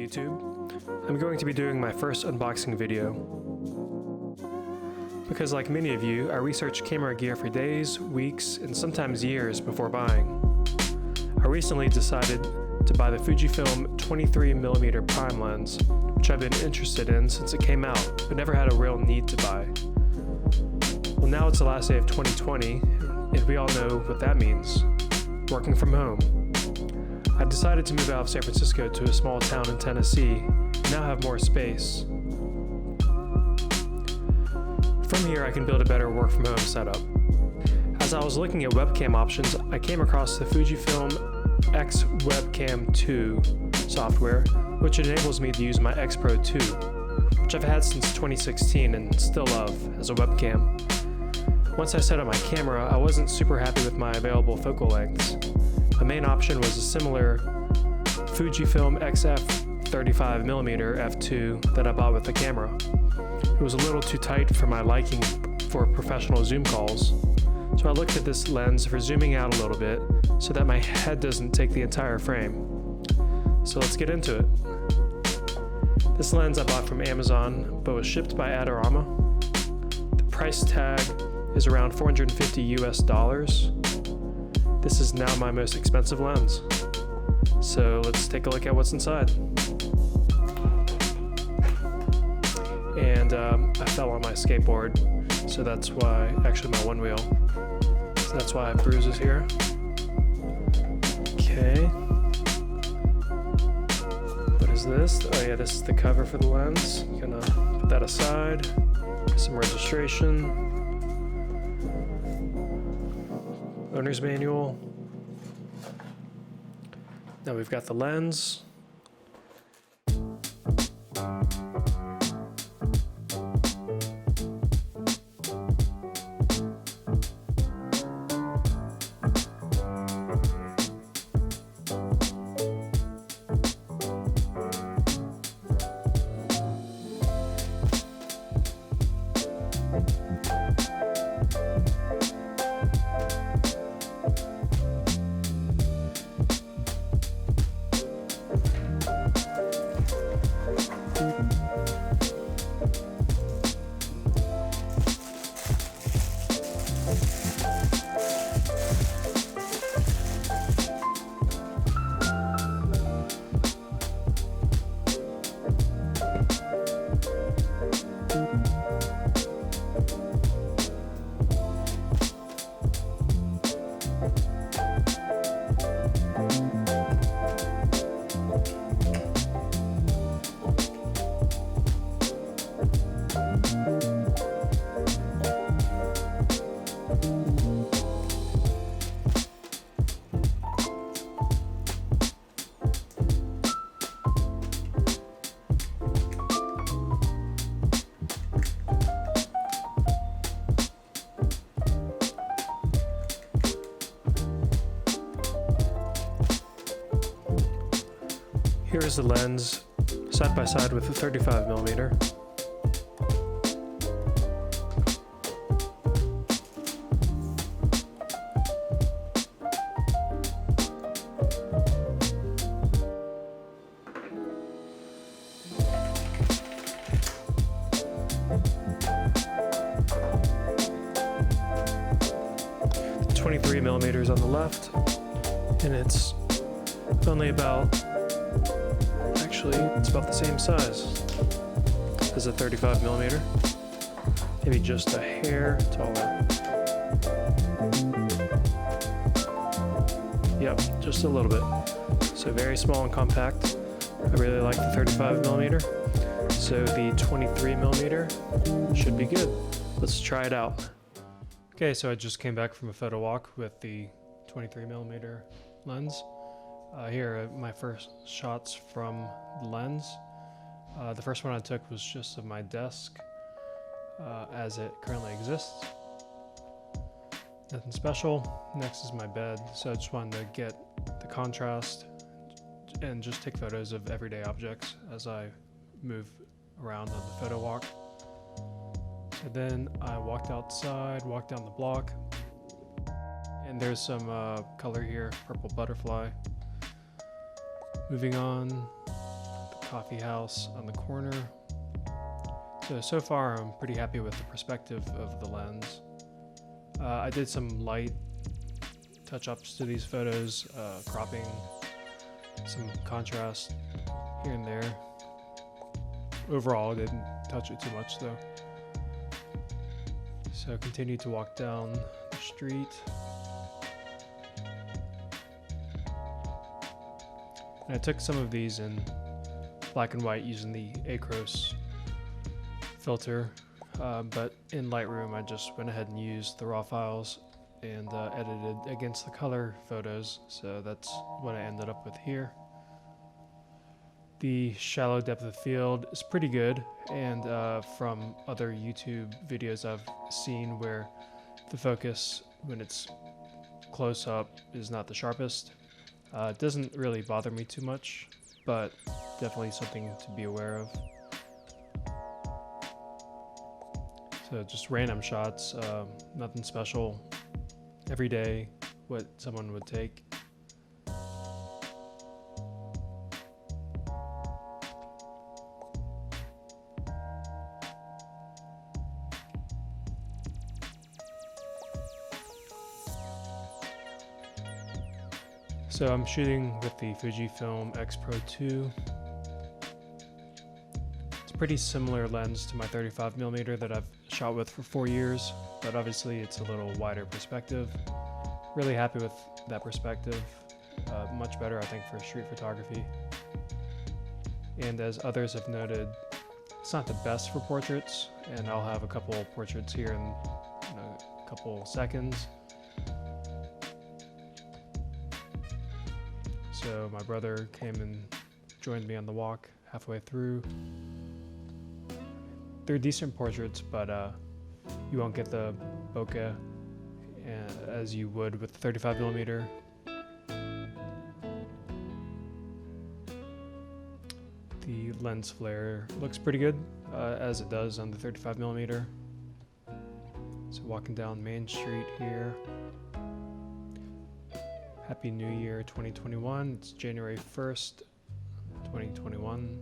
YouTube. I'm going to be doing my first unboxing video. Because like many of you, I research camera gear for days, weeks, and sometimes years before buying. I recently decided to buy the Fujifilm 23mm prime lens, which I've been interested in since it came out, but never had a real need to buy. Well, now it's the last day of 2020, and we all know what that means. Working from home. I decided to move out of San Francisco to a small town in Tennessee, and now have more space. From here, I can build a better work from home setup. As I was looking at webcam options, I came across the Fujifilm X-Webcam2 software, which enables me to use my X-Pro2, which I've had since 2016 and still love as a webcam. Once I set up my camera, I wasn't super happy with my available focal lengths. My main option was a similar Fujifilm XF 35mm f2 that I bought with the camera. It was a little too tight for my liking for professional zoom calls, so I looked at this lens for zooming out a little bit so that my head doesn't take the entire frame. So let's get into it. This lens I bought from Amazon, but was shipped by Adorama. The price tag is around $450 US. This is now my most expensive lens. So let's take a look at what's inside. And I fell on my skateboard, so that's why, actually my one wheel. So that's why I have bruises here. Okay. What is this? Oh yeah, this is the cover for the lens. I'm gonna put that aside. Some registration. Owner's manual. Now we've got the lens. Here is the lens, side by side with the 35mm. The 23mm on the left, and it's only about, actually, it's about the same size as a 35mm, maybe just a hair taller. Yep, just a little bit. So very small and compact. I really like the 35mm, so the 23mm should be good. Let's try it out. Okay, so I just came back from a photo walk with the 23mm lens. Here are my first shots from the lens. The first one I took was just of my desk as it currently exists. Nothing special. Next is my bed, so I just wanted to get the contrast and just take photos of everyday objects as I move around on the photo walk. And then I walked outside, walked down the block, and there's some color here, purple butterfly. Moving on, the coffee house on the corner. So far I'm pretty happy with the perspective of the lens. I did some light touch-ups to these photos, cropping, some contrast here and there. Overall, I didn't touch it too much though. So continue to walk down the street. And I took some of these in black and white using the Acros filter, but in Lightroom I just went ahead and used the raw files and edited against the color photos, so that's what I ended up with here. The shallow depth of field is pretty good, and from other YouTube videos I've seen where the focus when it's close up is not the sharpest. It doesn't really bother me too much, but definitely something to be aware of. So just random shots, nothing special, every day, what someone would take. So I'm shooting with the Fujifilm X-Pro2. It's a pretty similar lens to my 35mm that I've shot with for 4 years, but obviously it's a little wider perspective. Really happy with that perspective. Much better, I think, for street photography. And as others have noted, it's not the best for portraits, and I'll have a couple portraits here in a couple seconds. So my brother came and joined me on the walk halfway through. They're decent portraits, but you won't get the bokeh as you would with the 35mm. The lens flare looks pretty good, as it does on the 35mm. So walking down Main Street here. Happy New Year 2021. It's January 1st, 2021.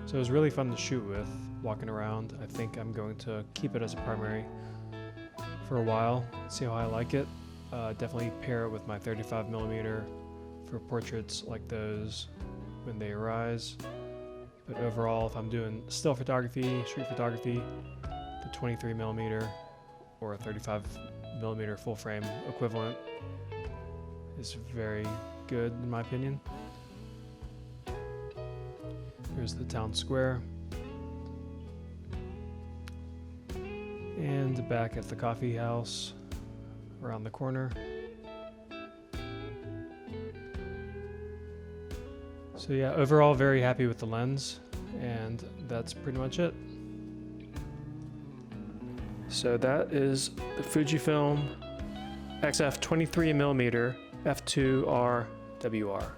So it was really fun to shoot with, walking around. I think I'm going to keep it as a primary for a while, see how I like it. Definitely pair it with my 35mm for portraits like those when they arise. But overall, if I'm doing still photography, street photography, the 23mm or a 35mm full frame equivalent is very good in my opinion. Here's the town square. And back at the coffee house around the corner. So yeah, overall very happy with the lens, and that's pretty much it. So that is the Fujifilm XF 23mm f2R WR.